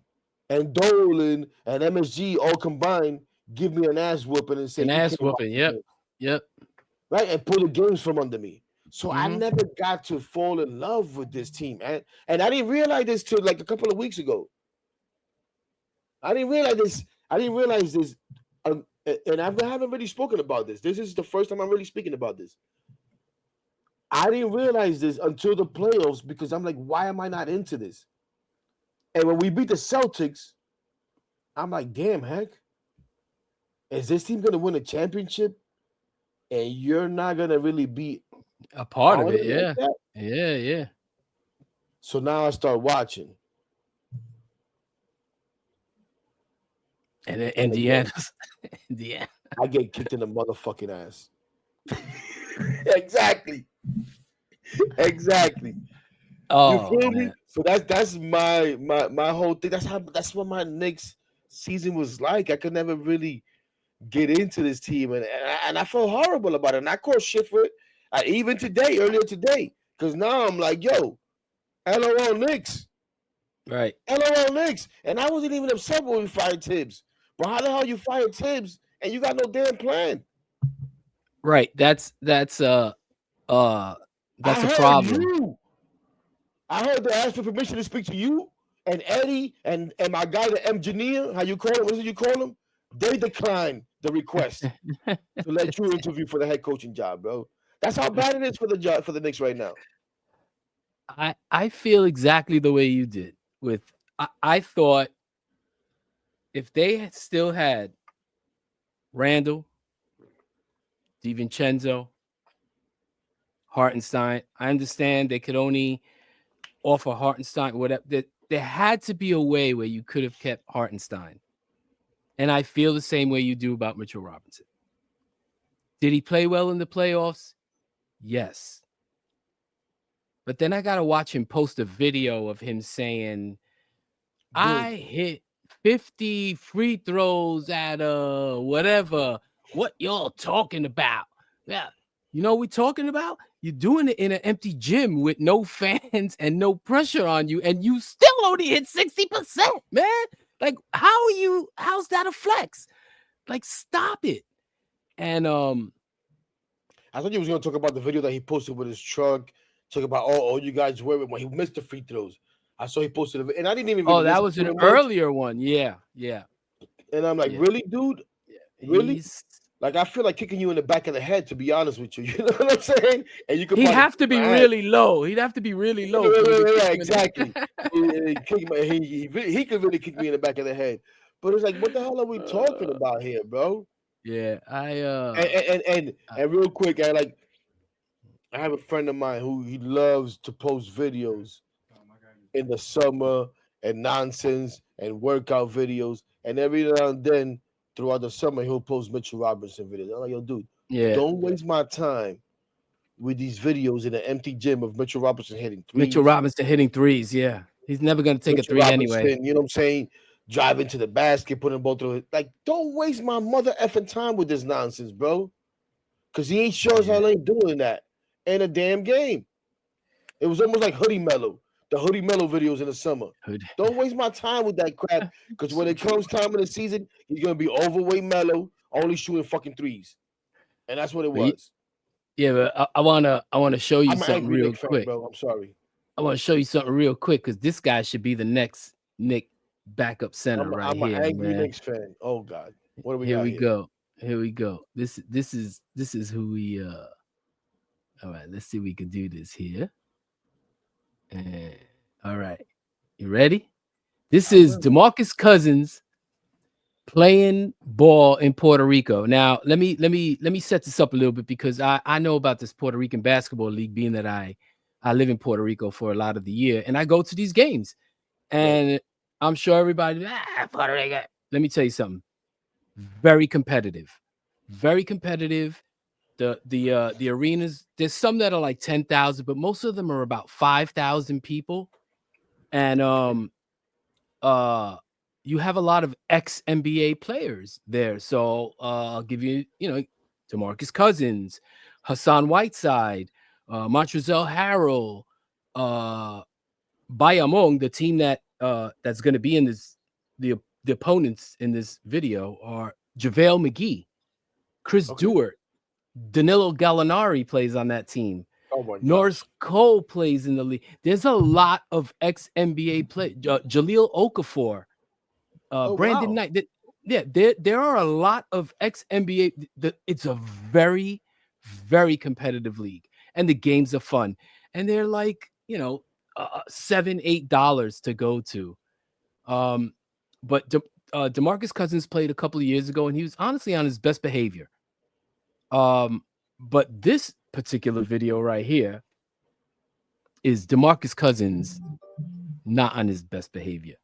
and Dolan and MSG all combined give me an ass whooping and say, an ass whooping. Yep. Right? And pull the games from under me. So I never got to fall in love with this team. And I didn't realize this till like a couple of weeks ago. I didn't realize this. And I haven't really spoken about this. This is the first time I'm really speaking about this. I didn't realize this until the playoffs because I'm like, why am I not into this? And when we beat the Celtics, I'm like, damn, heck, is this team going to win a championship? And you're not going to really be a part of it. Yeah. Like yeah. So now I start watching. And Indiana. I get kicked in the motherfucking ass. Exactly. Oh, you feel man. me? So that's my whole thing. That's what my Knicks season was like. I could never really get into this team, and I felt horrible about it. And I caught shit for it. Even earlier today, because now I'm like, yo, LOL Knicks. Right. LOL Knicks. And I wasn't even upset when we fired Tibbs. But how the hell you fired Tibbs and you got no damn plan? Right. That's a problem. I heard they asked for permission to speak to you and Eddie and my guy, the engineer, how you call him? What is it you call him? They declined the request to let you interview for the head coaching job, bro. That's how bad it is for the job for the Knicks right now. I feel exactly the way you did. I thought if they had still had Randall, DiVincenzo, Hartenstein, I understand they could only offer Hartenstein whatever. There had to be a way where you could have kept Hartenstein. And I feel the same way you do about Mitchell Robinson. Did he play well in the playoffs? Yes. But then I got to watch him post a video of him saying, I hit 50 free throws at whatever. What y'all talking about? Yeah. You know what we're talking about? You're doing it in an empty gym with no fans and no pressure on you, and you still only hit 60%, man. Like, how's that a flex? Like, stop it. And I thought you was gonna talk about the video that he posted with his truck, talk about all you guys were when he missed the free throws. I saw he posted it, and I didn't even. Oh, that was an earlier one. Yeah. And I'm like, really, dude? Yeah. Really? Like, I feel like kicking you in the back of the head, to be honest with you. You know what I'm saying? And you could. He'd have to be really low. He'd have to be really low. Yeah, exactly. He could really kick me in the back of the head. But it's like, what the hell are we talking about here, bro? Yeah, and real quick, I have a friend of mine who he loves to post videos in the summer and nonsense and workout videos, and every now and then throughout the summer he'll post Mitchell Robinson videos. I'm like, yo, dude, don't waste my time with these videos in an empty gym of Mitchell Robinson hitting threes. Mitchell Robinson hitting threes, yeah. He's never gonna take Mitchell a three Robinson, anyway. You know what I'm saying? Driving to the basket, putting the ball through it. Like, don't waste my mother effing time with this nonsense, bro. Because he ain't sure as hell ain't doing that in a damn game. It was almost like Hoodie Mellow. the Hoodie Mellow videos in the summer. Hood. Don't waste my time with that crap. Because when So it true. comes time in the season, he's gonna be overweight Mellow, only shooting fucking threes, and that's what it But was. yeah, but I wanna show you I'm an something angry real Knicks fan, quick. bro. I'm sorry. I want to show you something real quick because this guy should be the next Nick backup center right I'm an here, angry man. Knicks fan. Oh God, what do we Here got we here? go. Here we go. This is who we all right, let's see if we can do this here. And all right. You ready? This I'm is ready. DeMarcus Cousins playing ball in Puerto Rico. Now, let me set this up a little bit because I know about this Puerto Rican basketball league, being that I live in Puerto Rico for a lot of the year and I go to these games. Right. And I'm sure everybody, Puerto Rico. Let me tell you something. Very competitive. Very competitive. The arenas, there's some that are like 10,000, but most of them are about 5,000 people. And Okay. uh you have a lot of ex NBA players there. So I'll give you, DeMarcus Cousins, Hassan Whiteside, Montrezl Harrell, uh Bayamon, the team that's going to be in the opponents in this video are JaVale McGee, Chris Okay. Dewart, Danilo Gallinari plays on that team. Oh my Norris gosh. Cole plays in the league. There's a lot of ex NBA play. Jaleel Okafor, Oh Brandon wow. Knight. Yeah, there are a lot of ex NBA. It's a very, very competitive league, and the games are fun. And they're like, $7-8 to go to. Um, but DeMarcus Cousins played a couple of years ago, and he was honestly on his best behavior. But this particular video right here is DeMarcus Cousins not on his best behavior.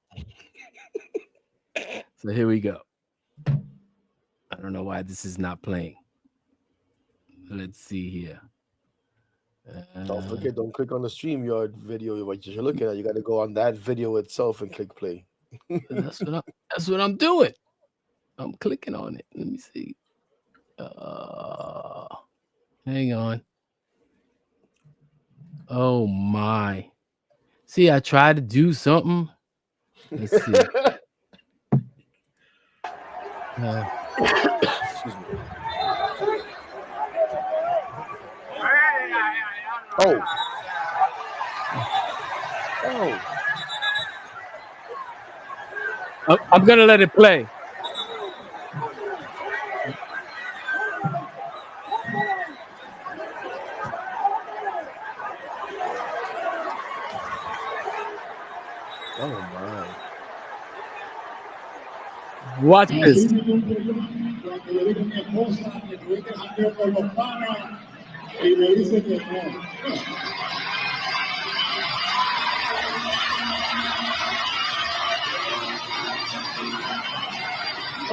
So here we go. I don't know why this is not playing. Let's see here. Don't forget, don't click on the StreamYard video what you're looking at. You got to go on that video itself and click play. That's what I'm doing. I'm clicking on it. Let me see. Uh, Hang on. Oh my. See, I tried to do something. Let's see. Excuse me. Oh. Oh. I'm gonna let it play. Oh my. Watch this.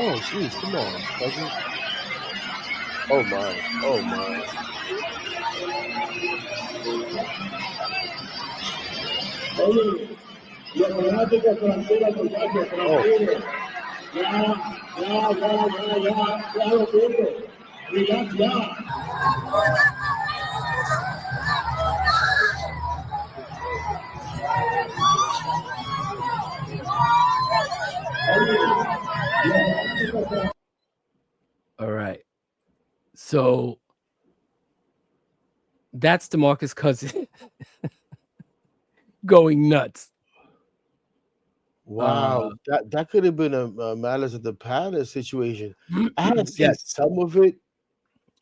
Oh jeez, come on, cousin. Oh my. Oh my. All right. So that's DeMarcus Cousins going nuts. Wow, that could have been a Malice at the Palace situation. I had seen Yes. some of it,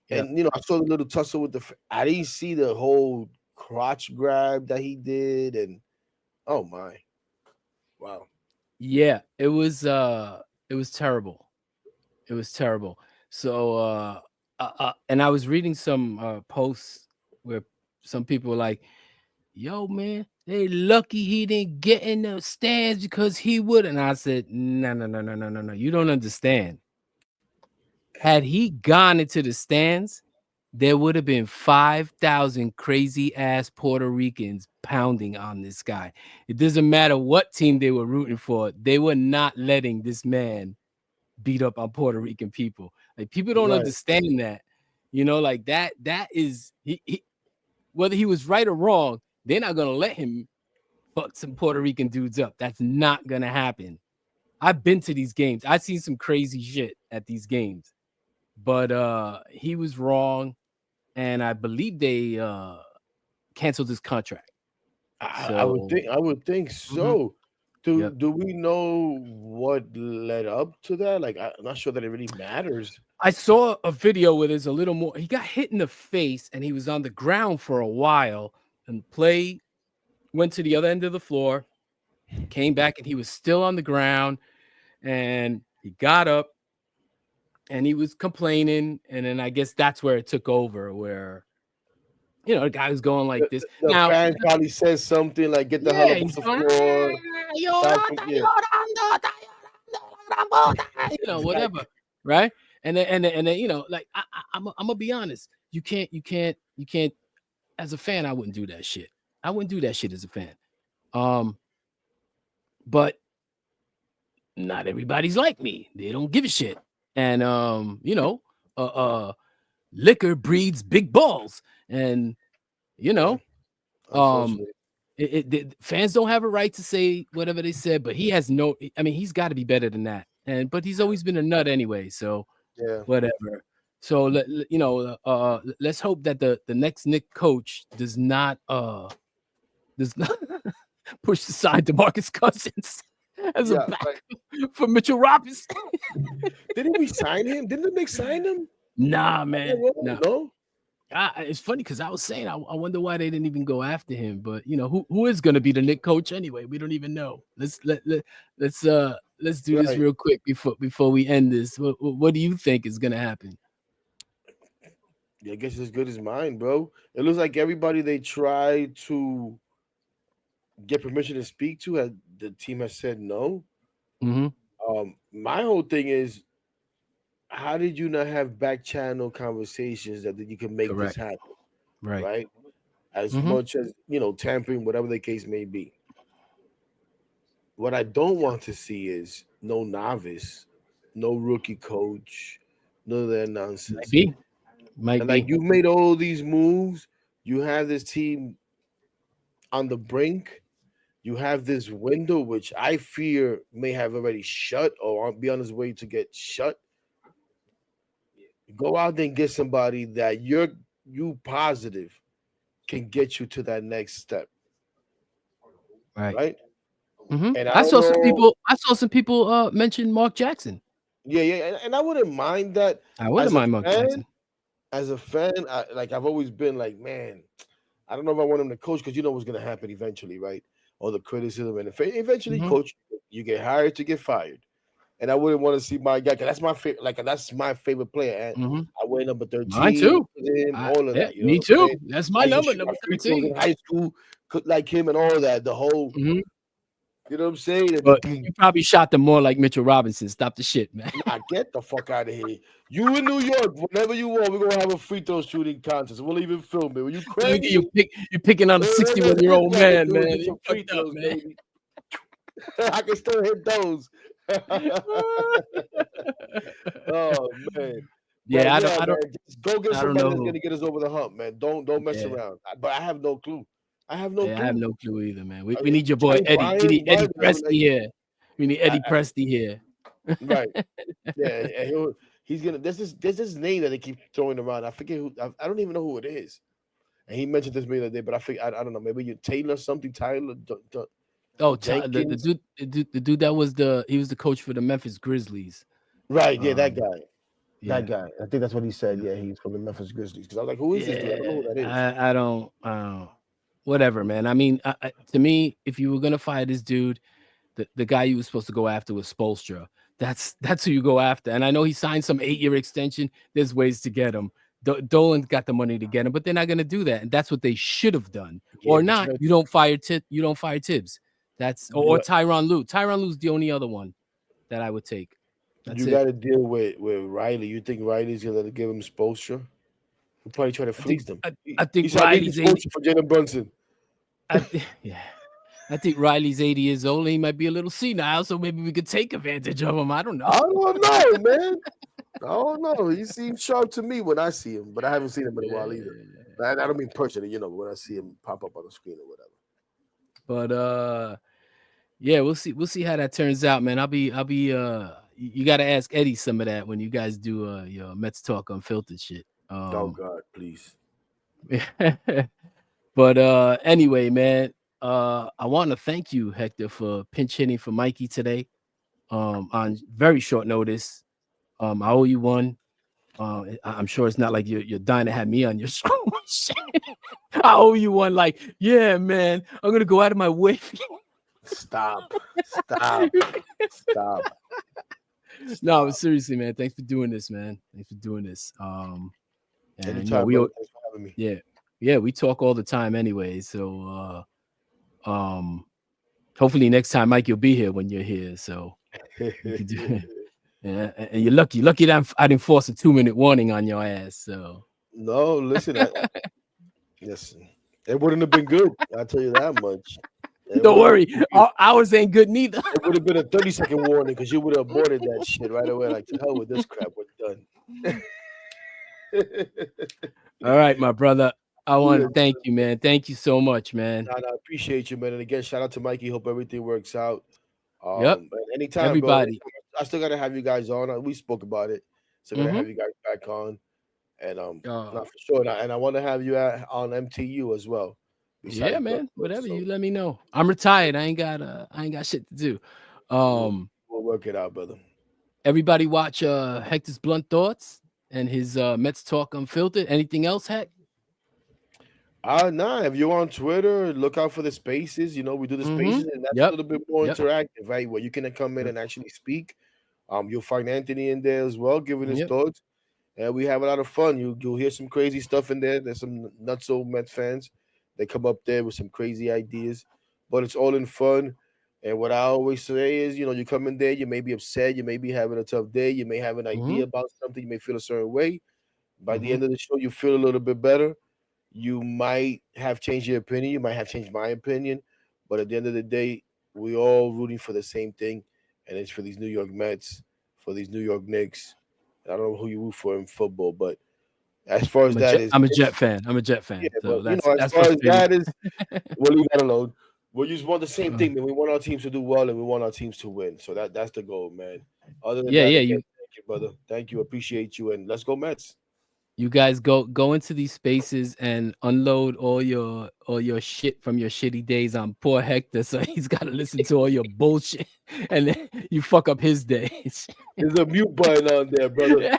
Yeah. and I saw the little tussle with I didn't see the whole crotch grab that he did, and oh my, wow. Yeah. It was terrible. It was terrible. So and I was reading some posts where some people were like, yo, man, they lucky he didn't get in the stands because he would. And I said, no, no, no, no, no, no, no. You don't understand. Had he gone into the stands, there would have been 5,000 crazy ass Puerto Ricans pounding on this guy. It doesn't matter what team they were rooting for. They were not letting this man beat up on Puerto Rican people. Like, people don't Right, understand that. Like that is he whether he was right or wrong, they're not gonna let him fuck some Puerto Rican dudes up. That's not gonna happen. I've been to these games. I've seen some crazy shit at these games. But he was wrong, and I believe they canceled his contract. So I would think mhm, so. Do yep. do we know what led up to that? Like, I'm not sure that it really matters. I saw a video where there's a little more. He got hit in the face and he was on the ground for a while. And play went to the other end of the floor, came back, and he was still on the ground. And he got up and he was complaining. And then I guess that's where it took over, where the guy was going like this. The Now, fan probably says something like, "Get the hell yeah, up off he's the going, floor." "Ah, Stop llorando, it." Yeah, llorando, está llorando, whatever, exactly. right? And then like I'm gonna be honest. You can't. As a fan, I wouldn't do that shit. I wouldn't do that shit as a fan. Um, but not everybody's like me. They don't give a shit. And uh, uh, liquor breeds big balls. And you Yeah, know, um, unfortunately. fans don't have a right to say whatever they said, but he has no. I mean, he's got to be better than that. But he's always been a nut anyway. So Yeah, whatever. So let's hope that the next Nick coach does not push aside DeMarcus Cousins as a yeah. backup Like, for Mitchell Robinson. didn't we sign him? Didn't the Knicks sign him? Nah, Am I man. wrong? No. No. It's funny because I was saying I wonder why they didn't even go after him. But who is going to be the Nick coach anyway? We don't even know. Let's do this Right. real quick before we end this. What do you think is going to happen? Yeah, I guess it's as good as mine, bro. It looks like everybody they try to get permission to speak to, the team has said no. Hmm. My whole thing is, how did you not have back channel conversations that you can make this Correct. happen, Right. right? As Hmm. much as tampering, whatever the case may be. What I don't want to see is no novice, no rookie coach, none of that Might nonsense. be. Might And like, be. you've made all these moves, you have this team on the brink. You have this window, which I fear may have already shut or be on its way to get shut. Go out there and get somebody that you positive can get you to that next step, Right. right? Hmm. And I I don't saw some know. people. I saw some people mention Mark Jackson. Yeah, yeah, and I wouldn't mind that I wouldn't as a mind Mark fan. Jackson. As a fan, I've always been like, man, I don't know if I want him to coach because you know what's going to happen eventually, right? All the criticism, and eventually, Hmm. coach, you get hired to get fired. And I wouldn't want to see my guy, 'cause that's my favorite. Like, that's my favorite player. And Hmm. I weigh number Mine 13, too. him, all of Yeah, that. You know me what I'm too. saying? That's I my used to number, shoot my number free throws in 13. high school, could like him and all that. The whole, Hmm. you know what I'm saying? And But then, you probably shot them more like Mitchell Robinson. Stop the shit, man. nah, get the fuck out of here. You in New York, whenever you want, we're gonna have a free throw shooting contest. We'll even film it. Are you Look at you crazy? you're picking on a 61-year-old Yeah, let's man, do it. man. Get You some free fucked up, throws, man. baby. I can still hit those. Oh man. But Yeah, I don't yeah, I don't man, just go get I don't somebody know that's who. gonna get us over the hump, man. Don't mess Yeah. around. But I have no clue. I have no Yeah, I have clue. no clue either, man. We, I we mean, need your boy Johnny Eddie. We Bryant, need Eddie what? Presti Like, here. We need Eddie I, Presti here. right. Yeah, and he's gonna. There's this name that they keep throwing around. I forget who. I don't even know who it is. And he mentioned this to me the other day, but I don't know. Maybe you Taylor something. Tyler Oh, Jenkins. the dude that was he was the coach for the Memphis Grizzlies. Right. Yeah, that Um, guy. That yeah, guy. I think that's what he said. yeah, Yeah, he's from the Memphis Grizzlies. Because I was like, who is this dude? I don't know yeah. who that is. I don't. Whatever, man. I mean, to me, if you were gonna fire this dude, the guy you were supposed to go after was Spoelstra. That's who you go after. And I know he signed some 8-year extension. There's ways to get him. Dolan's got the money to get him, but they're not going to do that. And that's what they should have done. Yeah, Or but you not. know, You don't fire You don't fire Tibbs. That's you or Tyronn Lue. Tyronn Lue's the only other one that I would take. That's you it. got to deal with Riley. You think Riley's gonna give him Spoelstra? He'll probably try to I think fleece them. I, He, I he think said, "I gave you Riley's 80. Spoelstra for Jalen Brunson." Yeah. I think Riley's 80 years old. He might be a little senile, so maybe we could take advantage of him. I don't know. I don't know, man. I don't know. He seems sharp to me when I see him, but I haven't seen him in a while either. Yeah. I don't mean personally, but when I see him pop up on the screen or whatever. But yeah, we'll see. We'll see how that turns out, man. I'll be. You got to ask Eddie some of that when you guys do your Mets Talk Unfiltered shit. Oh God, please. But anyway, man, I want to thank you, Hector, for pinch hitting for Mikey today. On very short notice. I owe you one. I'm sure it's not like you're dying to have me on your show. I owe you one. Like, yeah, man, I'm gonna go out of my way for you. Stop. Stop. Stop. No, but Stop. seriously, man. Thanks for doing this, man. Thanks for doing this. And Anytime, we brother. Thanks for having me. yeah, we talk all the time anyway. So hopefully next time Mike you'll be here when you're here. So you can do yeah, and you're lucky that I didn't force a 2-minute warning on your ass. So No, listen, listen. It wouldn't have been good. I'll tell you that much. don't worry, ours ain't good neither. It would have been a 30-second warning because you would have aborted that shit right away. Like, to hell with this crap. We're done. All right, my brother. I want Yeah, to thank you, man. Thank you so much, man. I appreciate you, man. And again, shout out to Mikey. Hope everything works out. Yep. And anytime, bro. Everybody. Anytime. I still gotta have you guys on. We spoke about it. So gotta Mm-hmm. have you guys back on. And Uh, not for sure. And I want to have you on MTU as well. yeah, Besides Blood man. Boys. Whatever. So You let me know. I'm retired. I ain't got shit to do. we'll, we'll work it out, brother. Everybody watch Hector's Blunt Thoughts and his Mets Talk Unfiltered. Anything else, Heck? Nah, if you're on Twitter, look out for the spaces. You know, we do the spaces, and that's a Yep. little bit more Yep. interactive, right? Where you can come in Yep. and actually speak. You'll find Anthony in there as well, giving his Yep. thoughts. And we have a lot of fun. You'll hear some crazy stuff in there. There's some not so Mets fans. They come up there with some crazy ideas, but it's all in fun. And what I always say is, you know, you come in there, you may be upset, you may be having a tough day, you may have an Mm-hmm. idea about something, you may feel a certain way. By the Mm-hmm. end of the show, you feel a little bit better. You might have changed your opinion, you might have changed my opinion, but at the end of the day, we all rooting for the same thing, and it's for these New York Mets, for these New York Knicks. I don't know who you root for in football, but as far as that is, I'm a Jet it's fan. I'm a Jet yeah. fan. But So you that's know, as that's far as frustrating. that is, we'll leave that alone. We just want the same Uh, thing, man. We want our teams to do well, and we want our teams to win. So that's the goal, man. Other than yeah, that, yeah. again, thank you, brother. Thank you, appreciate you, and let's go Mets. You guys go into these spaces and unload all your shit from your shitty days on poor Hector, so he's got to listen to all your bullshit, and then you fuck up his days. There's a mute button on there, brother,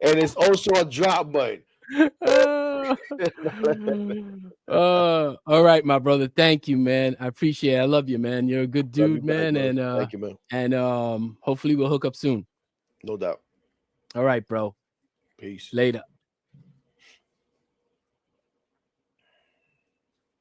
and it's also a drop button. uh, all right, my brother. Thank you, man. I appreciate it. I love you, man. You're a good Love you dude, back, man, brother. Thank you, man. and hopefully we'll hook up soon. No doubt. All right, bro. Peace. Later.